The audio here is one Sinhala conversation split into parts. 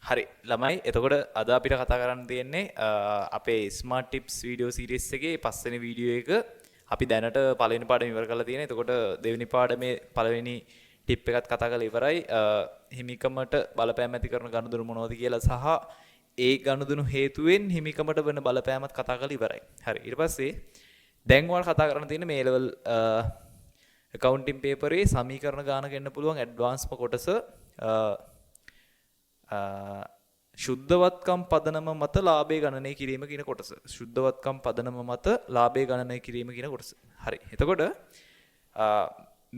හරි ළමයි එතකොට අද අපිට කතා කරන්න තියෙන්නේ අපේ ස්මාර්ට් ටිප්ස් වීඩියෝ සීරීස් එකේ පස්වෙනි වීඩියෝ එක අපි දැනට පළවෙනි පාඩම ඉවර කරලා තියෙනවා. එතකොට දෙවෙනි පාඩමේ පළවෙනි ටිප් එකත් කතා කරලා ඉවරයි. හිමිකමට බලපෑම් ඇති කරන ගනුදෙනු මොනවද කියලා සහ ඒ ගනුදෙනු හේතුවෙන් හිමිකමට වෙන බලපෑමත් කතා කරලා ඉවරයි. හරි ඊට පස්සේ දැන් ඔයාලා කතා කරන්න තියෙන්නේ මේ ලෙවල් accounting paper එකේ සමීකරණ ගාන ගන්න පුළුවන් ඇඩ්වාන්ස්ම කොටස ශුද්ධවත්කම් පදනම මත ලාභය ගණනය කිරීම කියන කොටස. ශුද්ධවත්කම් පදනම මත ලාභය ගණනය කිරීම කියන කොටස. හරි. එතකොට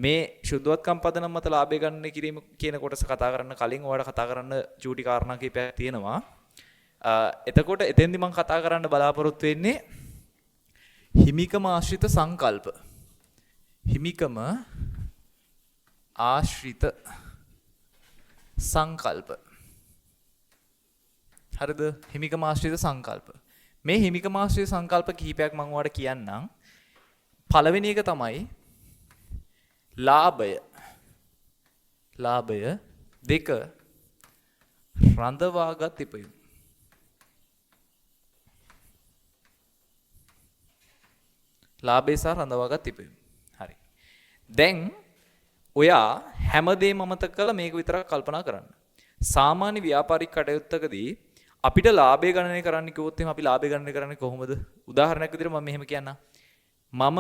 මේ ශුද්ධවත්කම් පදනම මත ලාභය ගණනය කිරීම කියන කොටස කතා කරන්න කලින් ඔයාලට කතා කරන්න චූටි කාරණා කිහිපයක් තියෙනවා. එතකොට එතෙන්දි මම කතා කරන්න බලාපොරොත්තු වෙන්නේ හිමිකම ආශ්‍රිත සංකල්ප. හිමිකම ආශ්‍රිත සංකල්ප. හරිද? හිමිකම ආශ්‍රිත සංකල්ප. මේ හිමිකම ආශ්‍රිත සංකල්ප කිහිපයක් මම ඔයාලට කියන්නම්. පළවෙනි එක තමයි ලාභය. ලාභය දෙක රඳවාගත් ඉපයුම්. ලාභය සහ රඳවාගත් ඉපයුම්. හරි. දැන් ඔයා හැමදේම අමතක කරලා මේක විතරක් කල්පනා කරන්න. සාමාන්‍ය ව්‍යාපාරික කටයුත්තකදී අපිට ලාභය ගණනය කරන්න කිව්වොත් එහෙනම් අපි ලාභය ගණනය කරන්නේ කොහොමද? උදාහරණයක් විදිහට මම මෙහෙම කියන්නම්. මම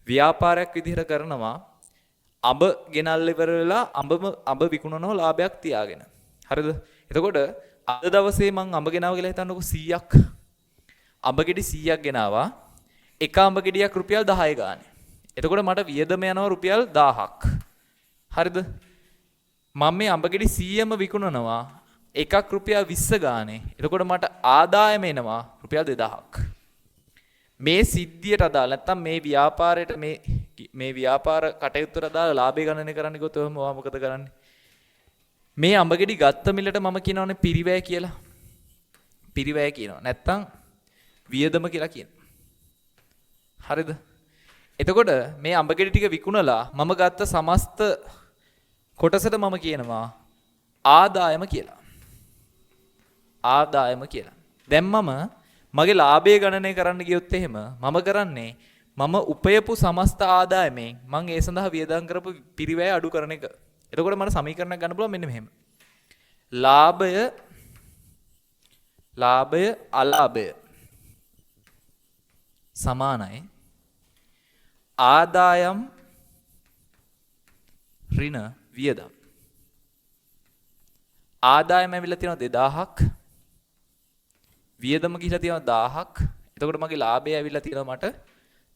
ව්‍යාපාරයක් විදිහට කරනවා අඹ ගෙනල්ලා ඉවර වෙලා අඹ විකුණනවා ලාභයක් තියාගෙන. හරිද? එතකොට අද දවසේ මම අඹ ගෙනාවා කියලා හිතන්නකො 100ක්. අඹ ගෙඩි 100ක් ගෙනාවා. එක අඹ ගෙඩියක් රුපියල් 10 ගානේ. එතකොට මට වියදම යනවා රුපියල් 1000ක්. හරිද? මම මේ අඹ ගෙඩි 100ම විකුණනවා එකක් රුපියල් 20 ගානේ. එතකොට මට ආදායම එනවා රුපියල් 2000ක්. මේ සිද්ධියට අදාළ නැත්තම් මේ ව්‍යාපාරයට මේ ව්‍යාපාර කටයුත්තට අදාළ ලාභය ගණනය කරන්න ගියොත් ඔයා මොකද කරන්නේ? මේ අඹ ගෙඩි ගත්ත මිලට මම කියනවානේ පිරිවැය කියලා. පිරිවැය කියනවා. නැත්තම් වියදම කියලා කියනවා. හරිද? එතකොට මේ අඹ ගෙඩි ටික විකුණලා මම ගත්ත සමස්ත කොටසට මම කියනවා ආදායම කියලා. ආදායම කියලා. දැන් මම මගේ ලාභය ගණනය කරන්න ගියොත් එහෙම මම කරන්නේ මම උපයපු සමස්ත ආදායමෙන් මම ඒ සඳහා වියදම් කරපු පිරිවැය අඩු කරන එක. එතකොට මට සමීකරණයක් ගන්න පුළුවන් මෙන්න මෙහෙම. ලාභය අලාභය සමානයි ආදායම් ඍණ වියදම්. ආදායම ඇවිල්ලා තියෙනවා 2000ක්. වියදම ගිහිලා තියෙනවා 1000ක්. එතකොට මගේ ලාභය ඇවිල්ලා තියෙනවා මට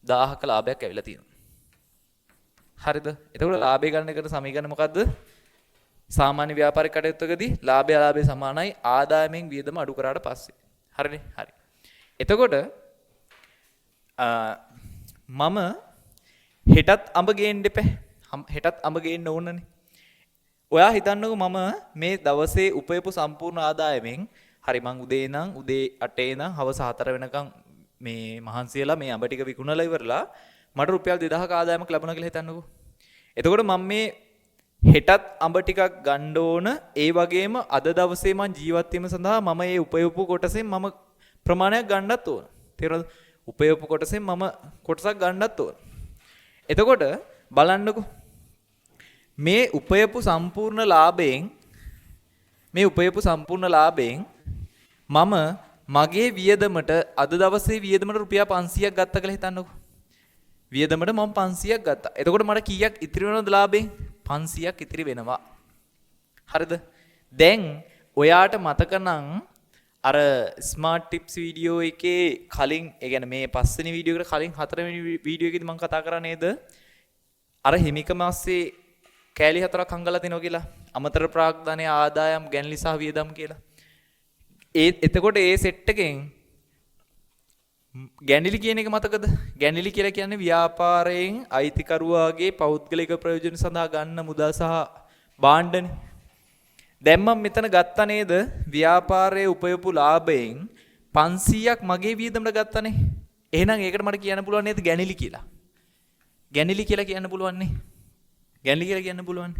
1000ක ලාභයක් ඇවිල්ලා තියෙනවා. හරිද? එතකොට ලාභය ගණනය කරන සමීකරණ මොකද්ද? සාමාන්‍ය ව්‍යාපාරික කටයුත්තකදී ලාභය අලාභය සමානයි ආදායමෙන් වියදම අඩු කරාට පස්සේ. හරිනේ? හරි. එතකොට මම හෙටත් අඹ ගේන්න එපා. හෙටත් අඹ ගේන්න ඕනනේ. ඔයා හිතන්නකෝ මම මේ දවසේ උපයපු සම්පූර්ණ ආදායමෙන් හරි මං උදේ 8 ඉඳන් හවස 4 වෙනකම් මේ මහන්සි වෙලා මේ අඹ ටික විකුණලා ඉවරලා මට රුපියල් 2000ක ආදායමක් ලැබුණා කියලා හිතන්නකෝ. එතකොට මම මේ හෙටත් අඹ ටිකක් ගන්න ඕන. ඒ වගේම අද දවසේ මං ජීවත් වීම සඳහා මම මේ උපයපු කොටසෙන් මම ප්‍රමාණයක් ගන්නත් ඕන. තේරෙනවද? උපයපු කොටසෙන් මම කොටසක් ගන්නත් ඕන. එතකොට බලන්නකෝ මේ උපයපු සම්පූර්ණ ලාභයෙන් මම මගේ වියදමට අද දවසේ වියදමට රුපියල් 500ක් ගත්තා කියලා හිතන්නකෝ. වියදමට මම 500ක් ගත්තා. එතකොට මට කීයක් ඉතිරි වෙනවද ලාභයෙන්? 500ක් ඉතිරි වෙනවා. හරිද? දැන් ඔයාට මතක නම් අර ස්මාර්ට් ටිප්ස් වීඩියෝ එකේ කලින් ඒ කියන්නේ මේ පස්වෙනි වීඩියෝ එකට කලින් හතරවෙනි වීඩියෝ එකේදී මම කතා කරා නේද? අර හිමිකම ASCII කෑලි හතරක් හංගලා තිනවා කියලා. අමතර ප්‍රාග්ධනය ආදායම් ගැන්ලි සහ වියදම් කියලා. එතකොට ඒ සෙට් එකෙන් ගැන්ලි කියන එක මතකද? ගැන්ලි කියලා කියන්නේ ව්‍යාපාරයෙන් අයිතිකරුවාගේ පෞද්ගලික ප්‍රයෝජන සඳහා ගන්න මුදල් සහ භාණ්ඩනේ. දැන් මම මෙතන ගත්තා නේද? ව්‍යාපාරයේ උපයපු ලාභයෙන් 500ක් මගේ වියදමට ගත්තානේ. එහෙනම් ඒකට මට කියන්න පුළුවන් නේද ගැන්ලි කියලා? ගැන්ලි කියලා කියන්න පුළුවන් නේ. ගැන්ලි කියලා කියන්න පුළුවන්.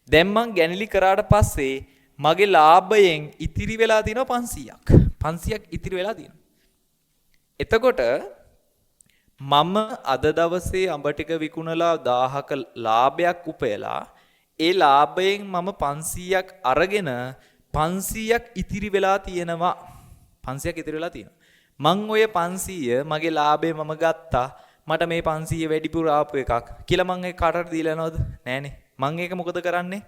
දැන් මං ගැනලි කරාට පස්සේ මගේ ලාභයෙන් ඉතිරි වෙලා තියෙනවා 500ක්. 500ක් ඉතිරි වෙලා තියෙනවා. එතකොට මම අද දවසේ අඹ ටික විකුණලා 1000ක ලාභයක් උපයලා ඒ ලාභයෙන් මම 500ක් අරගෙන 500ක් ඉතිරි වෙලා තියෙනවා. 500ක් ඉතිරි වෙලා තියෙනවා. මං ඔය 500 මගේ ලාභේ මම ගත්තා. මට මේ 500 වැඩිපුර ආපු එකක් කියලා මං ඒක කාටට දීලා යනවද? නෑනේ. මං ඒක මොකද කරන්නේ?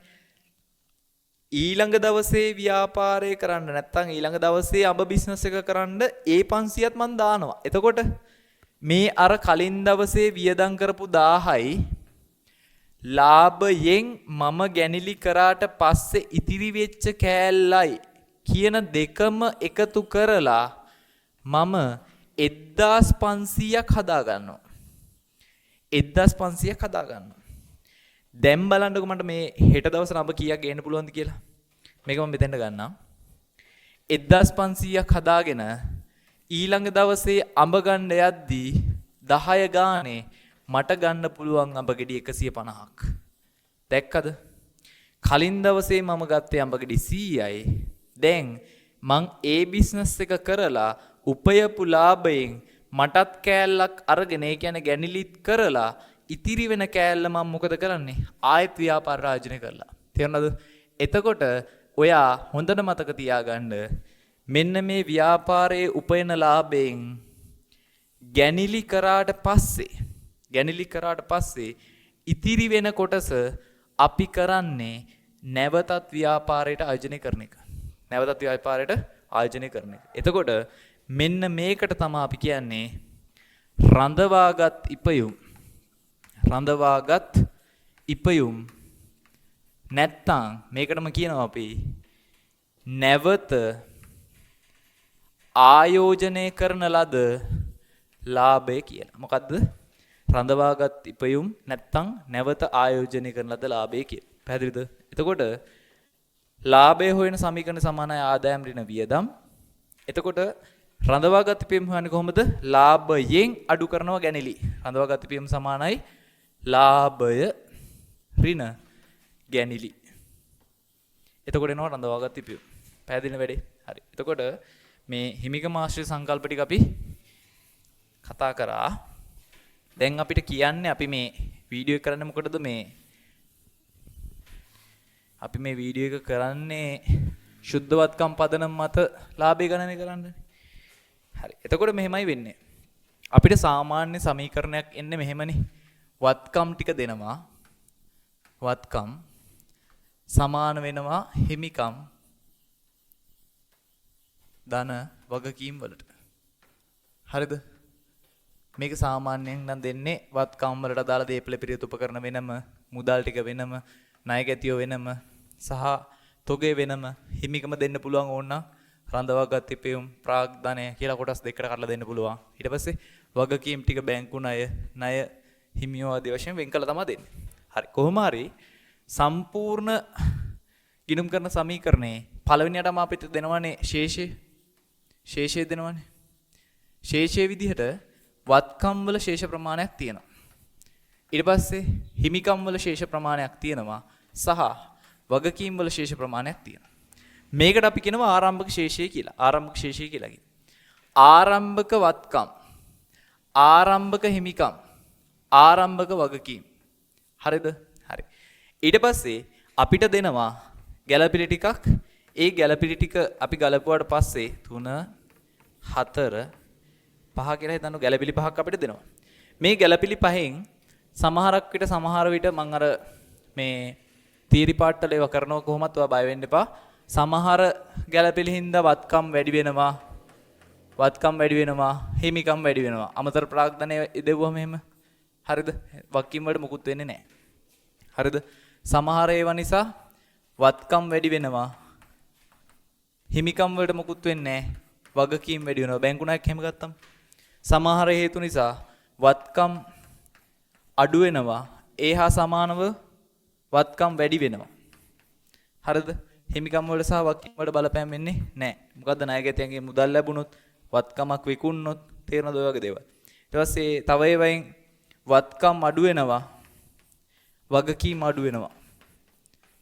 ඊළඟ දවසේ ව්‍යාපාරය කරන්න නැත්නම් ඊළඟ දවසේ අඹ බිස්නස් එක කරන්න ඒ 500ත් මං දානවා. එතකොට මේ අර කලින් දවසේ වියදම් කරපු 1000යි ලාභයෙන් මම ගැනිලි කරාට පස්සේ ඉතිරි වෙච්ච කෑල්ලයි කියන දෙකම එකතු කරලා මම 1500ක් හදා ගන්නවා. 1500ක් හදා ගන්නවා. දැන් බලන්නකො මට මේ හෙට දවස් නඹ කීයක් ගේන්න පුළුවන්ද කියලා. මේක මම මෙතෙන්ට ගන්නම්. 1500ක් හදාගෙන ඊළඟ දවසේ අඹ ගන්න යද්දී 10 ගානේ මට ගන්න පුළුවන් අඹ ගෙඩි 150ක්. දැක්කද? කලින් දවසේ මම ගත්තේ අඹ ගෙඩි 100යි. දැන් මං ඒ බිස්නස් එක කරලා උපයපු ලාභයෙන් මටත් කෑල්ලක් අරගෙන ඒ කියන්නේ ගැනිලිත් කරලා ඉතිරි වෙන කෑල්ල මම මොකද කරන්නේ? ආයෙත් ව්‍යාපාර රාජ්‍යණය කරලා. තේරුණාද? එතකොට ඔයා හොඳට මතක තියාගන්න මෙන්න මේ ව්‍යාපාරයේ උපයන ලාභයෙන් ගැනිලි කරාට පස්සේ ඉතිරි වෙන කොටස අපි කරන්නේ නැවතත් ව්‍යාපාරයට ආයෝජනය කරන එක. නැවතත් ව්‍යාපාරයට ආයෝජනය කරන එක. එතකොට මෙන්න මේකට තමයි අපි කියන්නේ රඳවාගත් ඉපයුම්. රඳවාගත් ඉපයුම් නැත්තම් මේකටම කියනවා අපි නැවත ආයෝජනය කරන ලද ලාභය කියලා. මොකද්ද? රඳවාගත් ඉපයුම් නැත්තම් නැවත ආයෝජනය කරන ලද ලාභය කියලා. පැහැදිලිද? එතකොට ලාභය හොයන සමීකරණ සමානයි ආදායම් ඍණ වියදම්. එතකොට රඳවාගත් ඉපයුම් හොයන්නේ කොහොමද? ලාභයෙන් අඩු කරනවා ගැනිලි. රඳවාගත් ඉපයුම් සමානයි ලාභය ඍණ ගැනිලි. එතකොට එනවා රඳවාගත් ඉපයුම්. පැහැදිලිද වැඩේ? හරි. එතකොට මේ හිමිකම ආශ්‍රිත සංකල්ප ටික අපි කතා කරා. දැන් අපිට කියන්නේ අපි මේ වීඩියෝ එක කරන්නේ මොකටද මේ? අපි මේ වීඩියෝ එක කරන්නේ සුද්ධවත්කම් පදනම් මත ලාභය ගණනය කරන්නනේ. හරි. එතකොට මෙහෙමයි වෙන්නේ. අපිට සාමාන්‍ය සමීකරණයක් එන්නේ මෙහෙමනේ. වත්කම් ටික දෙනවා. වත්කම් සමාන වෙනවා හිමිකම් ධන වගකීම් වලට. හරිද? මේක සාමාන්‍යයෙන් නම් දෙන්නේ වත්කම් වලට අදාළ දේපල පිරිත උපකරණ වෙනම, මුදල් ටික වෙනම, ණය ගැතියෝ වෙනම සහ තොගේ වෙනම හිමිකම දෙන්න පුළුවන් ඕනනම් රඳවාගත් ඉපයුම් ප්‍රාග්ධනය කියලා කොටස් දෙකකට කඩලා දෙන්න පුළුවන්. ඊට පස්සේ වගකීම් ටික බැංකු ණය හිමියෝ ආදී වශයෙන් වෙන් කළා තමයි දෙන්නේ. හරි. කොහොම හරි සම්පූර්ණ ගිණුම් කරන සමීකරණේ පළවෙනියටම අපිට දෙනවනේ ශේෂය දෙනවනේ. ශේෂයේ විදිහට වත්කම් වල ශේෂ ප්‍රමාණයක් තියෙනවා. ඊට පස්සේ හිමිකම් වල ශේෂ ප්‍රමාණයක් තියෙනවා සහ වගකීම් වල ශේෂ ප්‍රමාණයක් තියෙනවා. මේකට අපි කියනවා ආරම්භක ශේෂය කියලා. ආරම්භක ශේෂය කියලා කියනවා. ආරම්භක වත්කම්, ආරම්භක හිමිකම්, ආරම්භක වගකීම්. හරිද? හරි. ඊට පස්සේ අපිට දෙනවා ගැළපිලි ටිකක්. ඒ ගැළපිලි ටික අපි ගලපුවාට පස්සේ 3 4 5 කියලා හිතන්න ගැළපිලි 5ක් අපිට දෙනවා. මේ ගැළපිලි 5න් සමහර විට මම අර මේ තීරි පාට්ටල ඒවා කරනවා කොහොමත් ඔයා බය වෙන්න එපා. සමහර ගැළපිලි හින්දා වත්කම් වැඩි වෙනවා, හිමිකම් වැඩි වෙනවා. අමතර ප්‍රාග්ධනය දෙවුවම එහෙම. හරිද? වක්කීම් වලට මුකුත් වෙන්නේ නැහැ. හරිද? සමහර ඒවා නිසා වත්කම් වැඩි වෙනවා, හිමිකම් වලට මුකුත් වෙන්නේ නැහැ. වගකීම් වැඩි වෙනවා. බැංකු ණයක් එහෙම ගත්තම. සමහර හේතු නිසා වත්කම් අඩු වෙනවා. ඒ හා සමානව වත්කම් වැඩි වෙනවා. හරිද? හිමිකම් වල සහ වක්කීම් වල බලපෑම් වෙන්නේ නැහැ. මොකද්ද? ණයගැතියන්ගේ මුදල් ලැබුණොත්, වත්කමක් විකුණනොත් තේරෙනවද ඔය වගේ දේවල්. ඊට පස්සේ තව ඒවායින් වත්කම් අඩු වෙනවා, වගකීම් අඩු වෙනවා.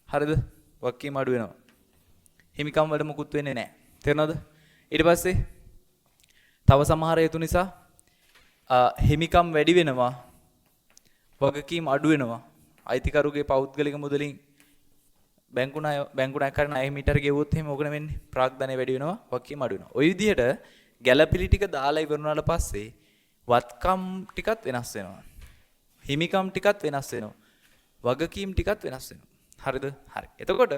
හරිද? වගකීම් අඩු වෙනවා. හිමිකම් වල මුකුත් වෙන්නේ නැහැ. තේරෙනවද? ඊට පස්සේ තව සමහර හේතු නිසා හිමිකම් වැඩි වෙනවා. වගකීම් අඩු වෙනවා. අයිතිකරුගේ පෞද්ගලික මුදලින් බැංකු ණය කරන අය මීටර ගෙවුවොත් එහෙම ඕකන වෙන්නේ. ප්‍රාග්ධනය වැඩි වෙනවා, වගකීම් අඩු වෙනවා. ওই විදිහට ගැළපිලි ටික දාලා ඉවරනාට පස්සේ වත්කම් ටිකත් වෙනස් වෙනවා. හිමිකම් ටිකත් වෙනස් වෙනවා. වගකීම් ටිකත් වෙනස් වෙනවා. හරිද? හරි. එතකොට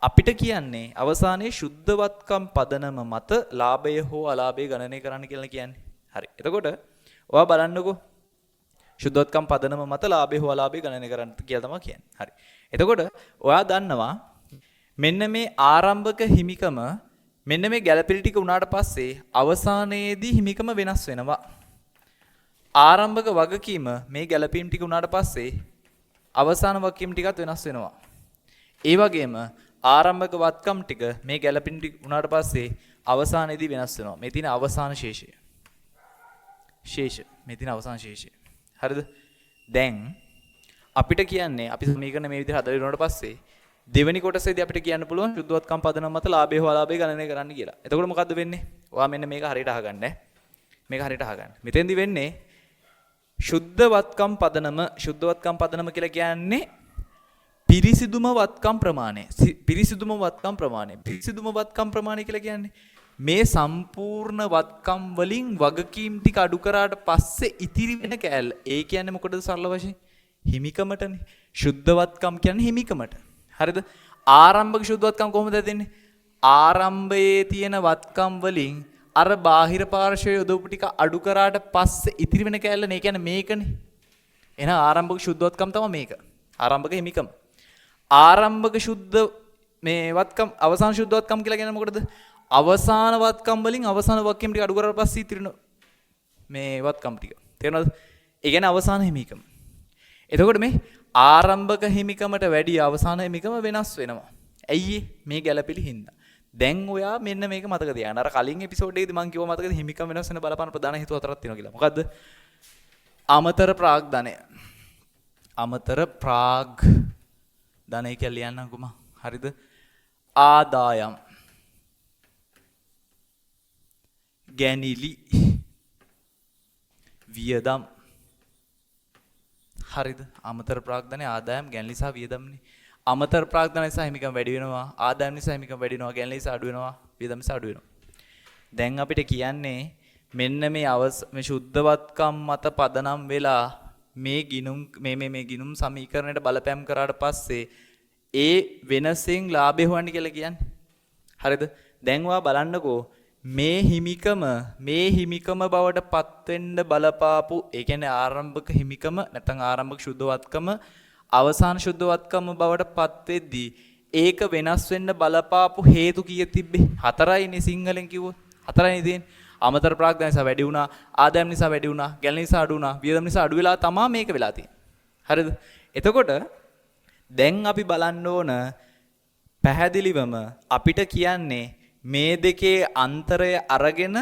අපිට කියන්නේ අවසානයේ සුද්ධවත්කම් පදනම මත ලාභය හෝ අලාභය ගණනය කරන්න කියලා කියන්නේ. හරි. එතකොට ඔයා බලන්නකෝ සුද්ධවත්කම් පදනම මත ලාභය හෝ අලාභය ගණනය කරන්න කියලා තමයි කියන්නේ. හරි. එතකොට ඔයා දන්නවා මෙන්න මේ ආරම්භක හිමිකම මෙන්න මේ ගැළපිලි ටික උනාට පස්සේ අවසානයේදී හිමිකම වෙනස් වෙනවා. ආරම්භක වගකීම මේ ගැළපීම් ටික උනාට පස්සේ අවසාන වගකීම් ටිකත් වෙනස් වෙනවා. ඒ වගේම ආරම්භක වත්කම් ටික මේ ගැළපීම් ටික උනාට පස්සේ අවසානයේදී වෙනස් වෙනවා. මේ තියෙන අවසාන ශේෂය. මේ තියෙන අවසාන ශේෂය. හරිද? දැන් අපිට කියන්නේ අපි සමීකරණ මේ විදිහට හදලා ඉවරනට පස්සේ දෙවෙනි කොටසේදී අපිට කියන්න පුළුවන් සුද්ධවත්කම් පදනම මත ලාභය හෝ අලාභය ගණනය කරන්න කියලා. එතකොට මොකද්ද වෙන්නේ? ඔයා මෙන්න මේක හරියට අහගන්න. මේක හරියට අහගන්න. මෙතෙන්දි වෙන්නේ සුද්ධවත්කම් පදනම කියලා කියන්නේ පිරිසිදුම වත්කම් ප්‍රමාණය. පිරිසිදුම වත්කම් ප්‍රමාණය කියලා කියන්නේ මේ සම්පූර්ණ වත්කම් වලින් වගකීම් ටික අඩු කරාට පස්සේ ඉතිරි වෙන කෑල්ල. ඒ කියන්නේ මොකටද සරල වශයෙන්? හිමිකමටනේ. සුද්ධවත්කම් කියන්නේ හිමිකමට. හරිද? ආරම්භක සුද්ධවත්කම් කොහොමද දෙන්නේ? ආරම්භයේ තියෙන වත්කම් වලින් අර බාහිර පාර්ශ්වයේ යොදවපු ටික අඩු කරාට පස්සේ ඉතිරි වෙන කෑල්ල නේ කියන්නේ මේකනේ. එහෙනම් ආරම්භක සුද්ධවත්කම් තමයි මේක. ආරම්භක හිමිකම. ආරම්භක සුද්ධ මේ වත්කම් අවසාන සුද්ධවත්කම් කියලා කියන්නේ මොකටද? අවසාන වත්කම් වලින් අවසාන වක්කම් ටික අඩු කරලා පස්සේ ඉතිරින මේ වත්කම් ටික. තේරෙනවද? ඒ කියන්නේ අවසාන හිමිකම. එතකොට මේ ආරම්භක හිමිකමට වැඩිය අවසාන හිමිකම වෙනස් වෙනවා. ඇයි මේ ගැළපෙලි හින්දා. දැන් ඔයා මෙන්න මේක මතක තියාගන්න. අර කලින් එපිසෝඩ් එකේදී මම කිව්වා මතකද හිමිකම වෙනස් වෙන බලපාන ප්‍රධාන හේතු හතරක් තියෙනවා කියලා. මොකද්ද? අමතර ප්‍රාග්ධනය. අමතර ප්‍රාග්ධනය කියලා ලියන්නම්කෝ මම. හරිද? ආදායම් ගැනිලි වියදම්. හරිද? අමතර ප්‍රාග්ධනය ආදායම් ගැනිලි සහ වියදම්නේ. අමතර ප්‍රාග්ධනය නිසා හිමිකම් වැඩි වෙනවා. ආදායම් නිසා හිමිකම් වැඩි වෙනවා. ගැනිලි නිසා අඩු වෙනවා. වියදම් නිසා අඩු වෙනවා. දැන් අපිට කියන්නේ මෙන්න මේ සුද්ධවත්කම් මත පදනම් වෙලා මේ ගිණුම් සමීකරණයට බලපෑම් කරාට පස්සේ ඒ වෙනසෙන් ලාභය හොයන්න කියලා කියන්නේ. හරිද? දැන් ඔයා බලන්නකෝ මේ හිමිකම බවට පත් වෙන්න බලපාපු ඒ කියන්නේ ආරම්භක හිමිකම නැත්නම් ආරම්භක සුද්ධවත්කම අවසාන සුද්ධවත්කම බවට පත් වෙද්දී ඒක වෙනස් වෙන්න බලපාපු හේතු කීයක් තිබ්බේ? 4යිනේ සිංහලෙන් කිව්වොත්. 4යිනේ තියෙන්නේ. අමතර ප්‍රාග්ධනය නිසා වැඩි වුණා, ආදායම් නිසා වැඩි වුණා, ගැළණි නිසා අඩු වුණා, වියදම් නිසා අඩු වෙලා තමයි මේක වෙලා තියෙන්නේ. හරිද? එතකොට දැන් අපි බලන්න ඕන පැහැදිලිවම අපිට කියන්නේ මේ දෙකේ අන්තරය අරගෙන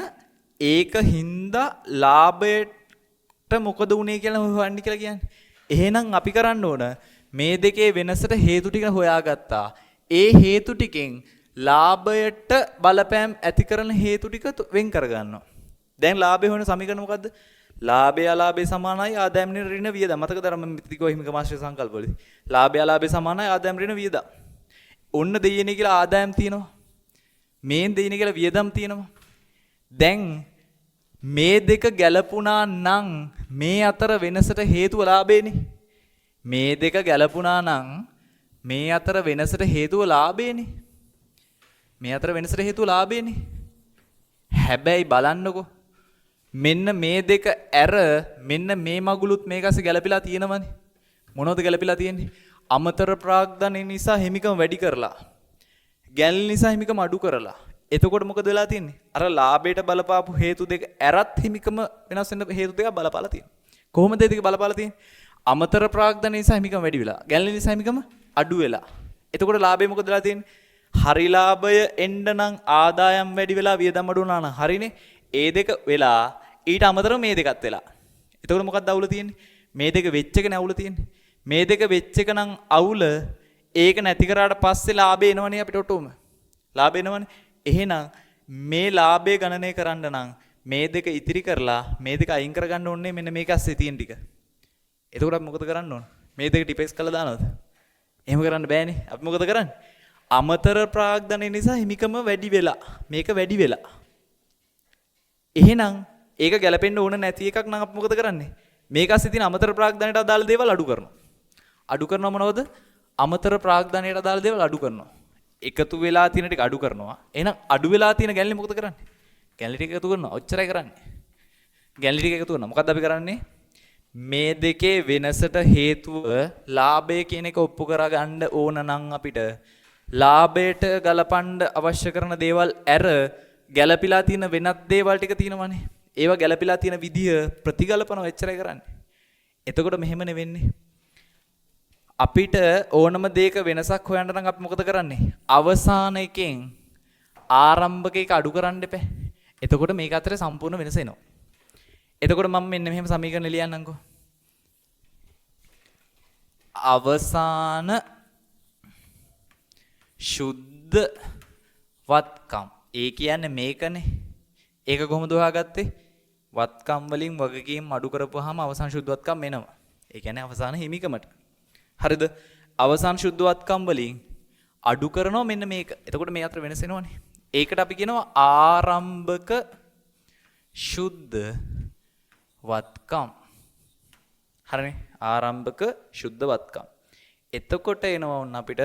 ඒක හින්දා ලාභයට මොකද වුනේ කියලා හොයන්න කියලා කියන්නේ. එහෙනම් අපි කරන්න ඕන මේ දෙකේ වෙනසට හේතු ටික හොයාගත්තා. ඒ හේතු ටිකෙන් ලාභයට බලපෑම් ඇති කරන හේතු ටික වෙන් කරගන්නවා. දැන් ලාභය හොයන සමීකරණ මොකද්ද? ලාභය අලාභය සමානයි ආදායම් ඍණ වියදම්. මතකද අර මම තිකෝ හිමිකම ආශ්‍රය සංකල්පවලදී. ලාභය අලාභය සමානයි ආදායම් ඍණ වියදම්. ඔන්න දෙයියනේ කියලා ආදායම් තියෙනවා. මේ දෙයියනේ කියලා වියදම් තියෙනවා. දැන් මේ දෙක ගැලපුණා නම් මේ අතර වෙනසට හේතුව ලාභේනේ. මේ දෙක ගැලපුණා නම් මේ අතර වෙනසට හේතුව ලාභේනේ. මේ අතර වෙනසට හේතුව ලාභේනේ. හැබැයි බලන්නකෝ මෙන්න මේ දෙක ඇර මෙන්න මේ මගුලුත් මේකස ගැලපිලා තියෙනවනේ. මොනවද ගැලපිලා තියෙන්නේ? අමතර ප්‍රාග්ධනය නිසා හිමිකම වැඩි කරලා. ගැළණි නිසා හිමිකම අඩු කරලා. එතකොට මොකද වෙලා තියෙන්නේ? අර ලාභයට බලපාපු හේතු දෙක ඇරත් හිමිකම වෙනස් වෙන හේතු දෙක බලපාලා තියෙනවා. කොහොමද ඒ දෙක බලපාලා තියෙන්නේ? අමතර ප්‍රාග්ධනය නිසා හිමිකම වැඩි වෙලා. ගැළණි නිසා හිමිකම අඩු වෙලා. එතකොට ලාභය මොකද වෙලා තියෙන්නේ? හරි ලාභය එන්න නම් ආදායම් වැඩි වෙලා වියදම් අඩු වුණා නම් හරිනේ. ඒ දෙක වෙලා ඊට අමතරව මේ දෙකත් වෙලා. එතකොට මොකක්ද අවුල තියෙන්නේ? මේ දෙක වෙච්ච එක නේ අවුල තියෙන්නේ. මේ දෙක වෙච්ච එක නම් අවුල ඒක නැති කරාට පස්සේ ලාභය එනවනේ අපිට ඔටෝම. ලාභ එනවනේ. එහෙනම් මේ ලාභය ගණනය කරන්න නම් මේ දෙක ඉතිරි කරලා මේ දෙක අයින් කරගන්න ඕනේ මෙන්න මේක ඇස්සේ තියෙන ටික. එතකොට අපි මොකද කරන්න ඕන? මේ දෙක ටිපෙක්ස් කරලා දානවද? එහෙම කරන්න බෑනේ. අපි මොකද කරන්නේ? අමතර ප්‍රාග්ධනය නිසා හිමිකම වැඩි වෙලා මේක වැඩි වෙලා. එහෙනම් ඒක ගැලපෙන්න ඕන නැති එකක් නම් අපි මොකද කරන්නේ? මේක ඇස්සේ තියෙන අමතර ප්‍රාග්ධනයට අදාළ දේවල් අඩු කරනවා. අඩු කරනවා මොනවද? අමතර ප්‍රාග්ධනයට අදාළ දේවල් අඩු කරනවා. එකතු වෙලා තියෙන ටික අඩු කරනවා. එහෙනම් අඩු වෙලා තියෙන ගැළලි මොකද කරන්නේ? ගැළලි ටික එකතු කරනවා. ඔච්චරයි කරන්නේ. ගැළලි ටික එකතු කරනවා. මොකද්ද අපි කරන්නේ? මේ දෙකේ වෙනසට හේතුව ලාභය කියන එක ඔප්පු කරගන්න ඕන නම් අපිට ලාභයට ගලපන්න අවශ්‍ය කරන දේවල් ඇර ගැළපිලා තියෙන වෙනත් දේවල් ටික තියෙනවනේ. ඒවා ගැළපිලා තියෙන විදිය ප්‍රතිගලපනවා එච්චරයි කරන්නේ. එතකොට මෙහෙම නෙවෙන්නේ. අපිට ඕනම දෙයක වෙනසක් හොයන්න නම් අපි මොකද කරන්නේ? අවසාන එකෙන් ආරම්භක එක අඩු කරන්න එපා. එතකොට මේක අතරේ සම්පූර්ණ වෙනස එනවා. එතකොට මම මෙන්න මෙහෙම සමීකරණ ලියන්නම්කෝ. අවසාන ශුද්ධ වත්කම්. ඒ කියන්නේ මේකනේ. ඒක කොහොමද හොයාගත්තේ? වත්කම් වලින් වගකීම් අඩු කරපුවාම අවසාන ශුද්ධ වත්කම් එනවා. ඒ කියන්නේ අවසාන හිමිකමට. හරිද? අවසාන ශුද්ධ වත්කම් වලින් අඩු කරනවා මෙන්න මේක. එතකොට මේ අතර වෙනස එනවනේ. ඒකට අපි කියනවා ආරම්භක ශුද්ධ වත්කම්. හරිනේ? ආරම්භක ශුද්ධ වත්කම්. එතකොට එනවා උන් අපිට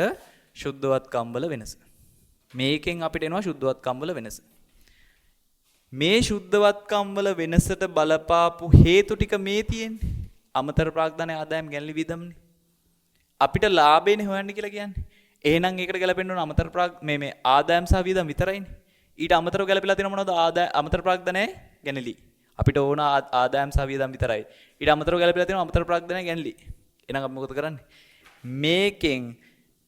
ශුද්ධ වත්කම් වල වෙනස. මේකෙන් අපිට එනවා ශුද්ධ වත්කම් වල වෙනස. මේ ශුද්ධ වත්කම් වල වෙනසට බලපාපු හේතු ටික මේ තියෙන්නේ. අමතර ප්‍රාග්ධන ආදායම් ගැළලි වියදම්නේ. අපිට ලාභේනේ හොයන්න කියලා කියන්නේ. එහෙනම් ඒකට ගැලපෙන්න ඕන අමතර මේ ආදායම් සහ වියදම් විතරයිනේ. ඊට අමතරව ගැලපෙලා තියෙන මොනවද? අමතර ප්‍රාග්ධනයේ ගැළලි. අපිට ඕන ආදායම් සහ වියදම් විතරයි. ඊට අමතරව ගැලපෙලා තියෙන අමතර ප්‍රාග්ධනයේ ගැළලි. එහෙනම් අපි මොකද කරන්නේ? මේකෙන්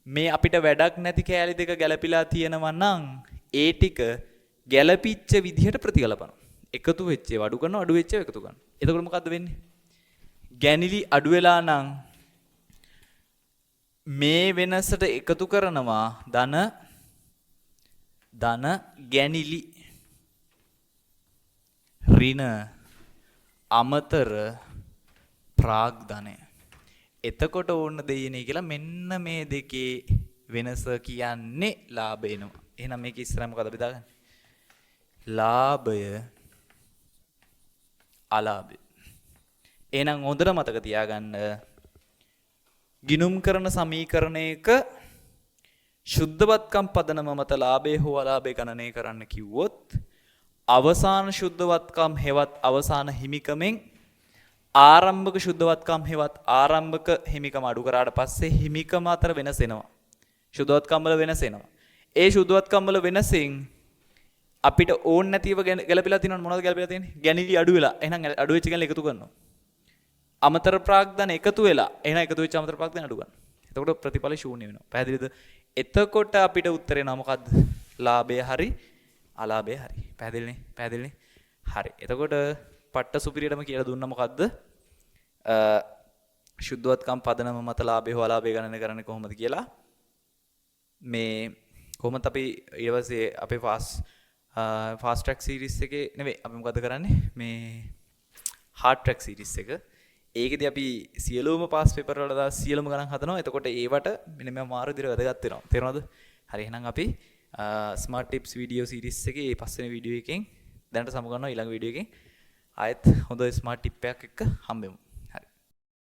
මේ අපිට වැඩක් නැති කෑලි දෙක ගැලපිලා තියෙනවා නම් ඒ ටික ගැලපිච්ච විදිහට ප්‍රතිගලපනවා. එකතු වෙච්ච ඒවා අඩු කරනවා, අඩු වෙච්ච ඒවා එකතු කරනවා. එතකොට මොකද්ද වෙන්නේ? ගැණිලි අඩු වෙලා නම් මේ වෙනසට එකතු කරනවා ධන ගැණිලි ඍණ අමතර ප්‍රාග්ධනය. එතකොට ඕන්න දෙයිනේ කියලා මෙන්න මේ දෙකේ වෙනස කියන්නේ ලාභ එනවා. එහෙනම් මේක ඉස්සරහ මොකද අපි දාගන්නේ? ලාභය අලාභය. එහෙනම් හොඳට මතක තියාගන්න ගිනුම් කරන සමීකරණයක ශුද්ධවත්කම් පදනම මත ලාභය හෝ අලාභය ගණනය කරන්න කිව්වොත් අවසාන ශුද්ධවත්කම් හෙවත් අවසාන හිමිකමෙන් ආරම්භක ශුද්ධවත්කම් හෙවත් ආරම්භක හිමිකම අඩු කරාට පස්සේ හිමිකම අතර වෙනස එනවා. ශුද්ධවත්කම් වල වෙනස එනවා. ඒ ශුද්ධවත්කම් වල වෙනසෙන් අපිට ඕන නැතිව ගැලපිලා තියෙනවද? මොනවද ගැලපිලා තියෙන්නේ? ගැණිලි අඩු වෙලා. එහෙනම් අඩු වෙච්ච ගැණිලි එකතු කරනවා. අමතර ප්‍රාග්ධන එකතු වෙලා. එහෙනම් එකතු වෙච්ච අමතර ප්‍රාග්ධන අඩු කරනවා. එතකොට ප්‍රතිඵල ශූන්‍ය වෙනවා. පැහැදිලිද? එතකොට අපිට උත්තරේ නම මොකද්ද? ලාභය හරි අලාභය හරි. පැහැදිලිනේ? පැහැදිලිනේ? හරි. එතකොට පට්ට සුපිරියටම කියලා දුන්නා මොකද්ද? ශුද්ධවත්කම් පදනම මත ලාභය හෝ අලාභය ගණනය කරන්නේ කොහොමද කියලා. මේ කොහොමද අපි ඊට පස්සේ අපේ ෆාස්ට් ට්‍රැක් සීරීස් එකේ නෙවෙයි අපි මොකද කරන්නේ? මේ හાર્ඩ් ට්‍රැක් සීරීස් එක. ඒකෙදි අපි සියලුම පාස් පේපර් වල දා සියලුම ගණන් හදනවා. එතකොට ඒවට මෙන්න මේ මාරු විදිහට වැදගත් වෙනවා. තේරුණාද? හරි එහෙනම් අපි ස්මාර්ට් ටිප්ස් වීඩියෝ සීරීස් එකේ මේ පස්වෙනි වීඩියෝ එකෙන් දැනට සමු ගන්නවා ඊළඟ වීඩියෝ එකෙන් ආයෙත් හොඳ ස්මාර්ට් ටිප් එකක් එක්ක හම්බෙමු.